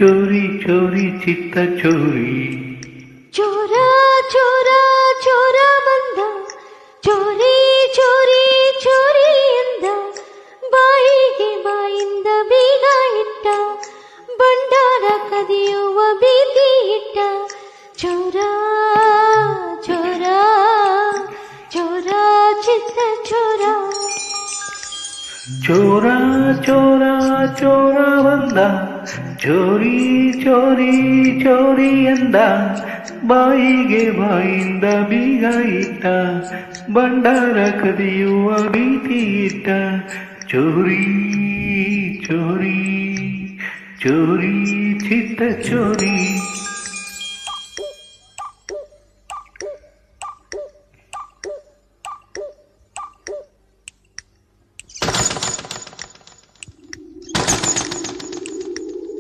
ಚೋರಿ ಚೋರಿ ಚಿತ್ತ ಚೋರಿ. ಚೋರ ಚೋರ ಚೋರ ಬಂದ, ಚೋರಿ ಚೋರಿ ಚೋರಿ ಎಂದ, ಬಾಯಿಗೆ ಬಾಯಿಂದ ಬೀಗ ಇಟ್ಟ, ಭಂಡಾರ ಕದಿಯುವ ಭೀತಿ ಇಟ್ಟ. ಚೋರ ಚೋರ ಚೋರ ಚಿತ್ತ ಚೋರ. ಚೋರ ಚೋರ ಚೋರ ಬಂದ, ಚೋರಿ ಚೋರಿ ಚೋರಿ ಎಂದ, ಬಾಯಿಗೆ ಬಾಯಿಂದ ಬೀಗ ಇಟ್ಟ, ಭಂಡಾರ ಕದಿಯುವ ಭೀತಿ ಇಟ್ಟ. ಚೋರಿ ಚೋರಿ ಚೋರಿ ಚಿತ್ತ ಚೋರಿ.